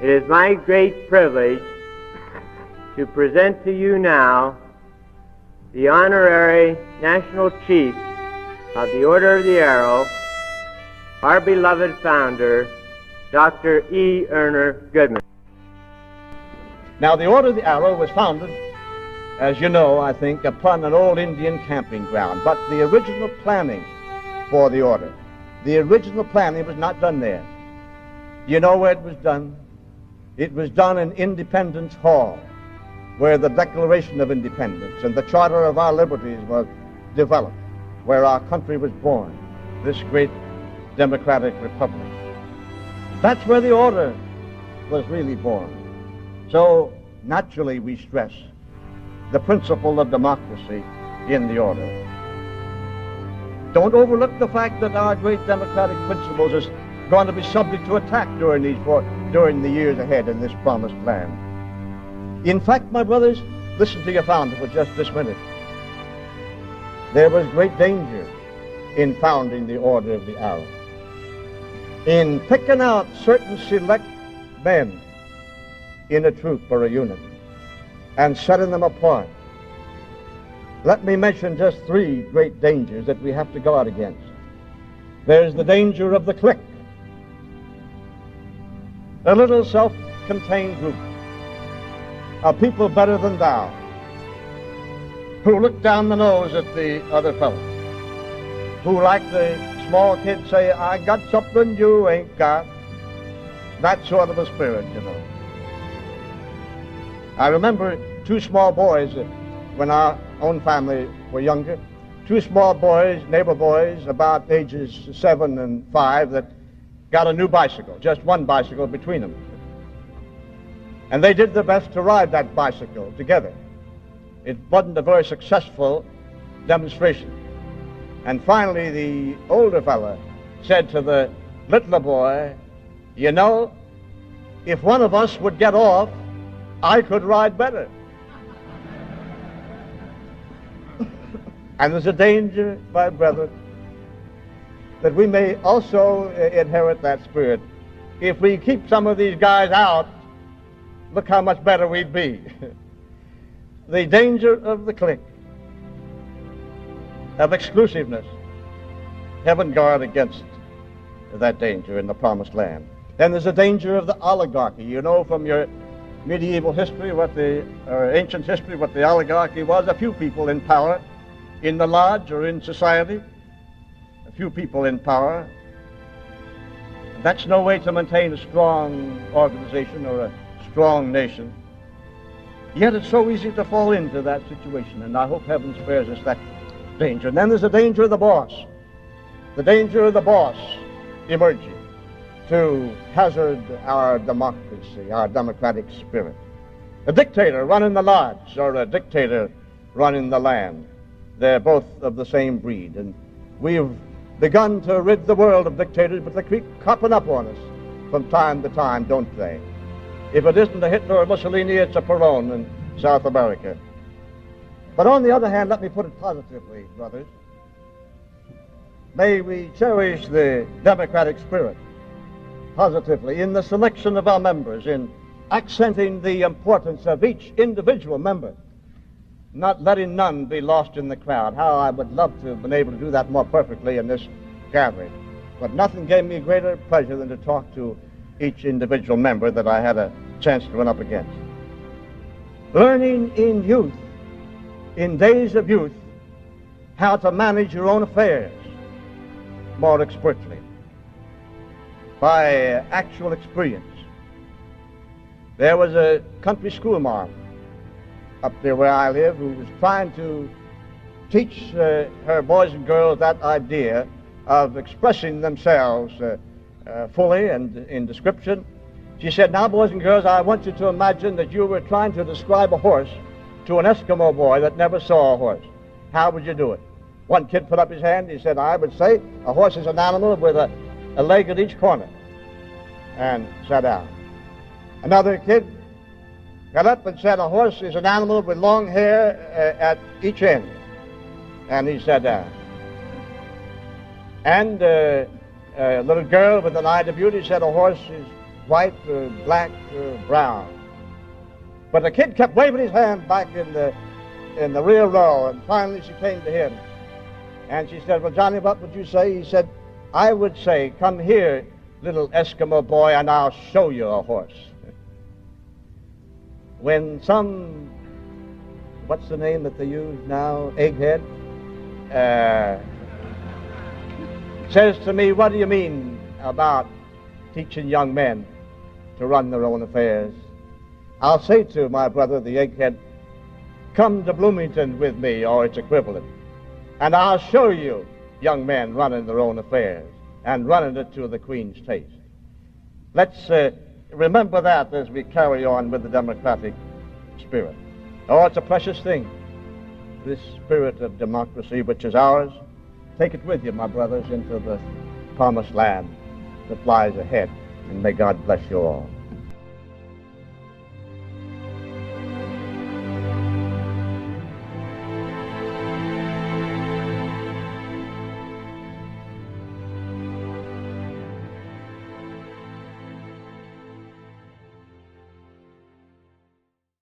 It is my great privilege to present to you now the Honorary National Chief of the Order of the Arrow, our beloved founder, Dr. E. Erner Goodman. Now, the Order of the Arrow was founded, as you know, I think, upon an old Indian camping ground. But the original planning for the order, the original planning was not done there. You know where it was done? It was done in Independence Hall, where the Declaration of Independence and the Charter of our Liberties was developed, where our country was born, this great democratic republic. That's where the order was really born. So, naturally, we stress the principle of democracy in the order. Don't overlook the fact that our great democratic principles is going to be subject to attack during the years ahead in this promised land. In fact, my brothers, listen to your founder for just this minute. There was great danger in founding the Order of the Arrow, in picking out certain select men in a troop or a unit and setting them apart. Let me mention just three great dangers that we have to guard against. There's the danger of the clique, a little self-contained group of people better than thou, who look down the nose at the other fellow, who, like the small kids, say, I got something you ain't got. That sort of a spirit, you know. I remember two small boys when our own family were younger, two small boys, neighbor boys, about ages 7 and 5, that got a new bicycle, just one bicycle between them. And they did their best to ride that bicycle together. It wasn't a very successful demonstration. And finally, the older fella said to the littler boy, you know, if one of us would get off, I could ride better. And there's a danger, my brethren, that we may also inherit that spirit. If we keep some of these guys out, look how much better we'd be. The danger of the clique, of exclusiveness. Heaven guard against that danger in the promised land. Then there's a danger of the oligarchy. You know from your medieval history, or ancient history, what the oligarchy was. A few people in power in the lodge or in society. A few people in power. That's no way to maintain a strong organization or a strong nation. Yet it's so easy to fall into that situation, and I hope heaven spares us that danger. And then there's the danger of the boss. The danger of the boss emerging to hazard our democracy, our democratic spirit. A dictator running the lodge or a dictator running the land. They're both of the same breed, and we've begun to rid the world of dictators, but they keep cropping up on us from time to time, don't they? If it isn't a Hitler or Mussolini, it's a Perón in South America. But on the other hand, let me put it positively, brothers. May we cherish the democratic spirit positively in the selection of our members, in accenting the importance of each individual member, not letting none be lost in the crowd. How I would love to have been able to do that more perfectly in this gathering. But nothing gave me greater pleasure than to talk to each individual member that I had a chance to run up against. Learning in youth, in days of youth, how to manage your own affairs more expertly by actual experience. There was a country schoolmarm up there where I live who was trying to teach her boys and girls that idea of expressing themselves fully and in description. She said, now, boys and girls, I want you to imagine that you were trying to describe a horse to an Eskimo boy that never saw a horse. How would you do it? One kid put up his hand. He said, I would say a horse is an animal with a leg at each corner, and sat down. Another kid got up and said a horse is an animal with long hair at each end, and he sat down. And a little girl with an eye to beauty said a horse is white or black or brown. But the kid kept waving his hand back in the rear row, and finally she came to him. And she said, "Well, Johnny, what would you say?" He said, "I would say, come here, little Eskimo boy, and I'll show you a horse." When some, what's the name that they use now, egghead, says to me, "What do you mean about teaching young men to run their own affairs?" I'll say to my brother, the egghead, "Come to Bloomington with me, or its equivalent, and I'll show you young men running their own affairs and running it to the Queen's taste." Let's remember that as we carry on with the democratic spirit. Oh, it's a precious thing, this spirit of democracy which is ours. Take it with you, my brothers, into the promised land that lies ahead, and may God bless you all.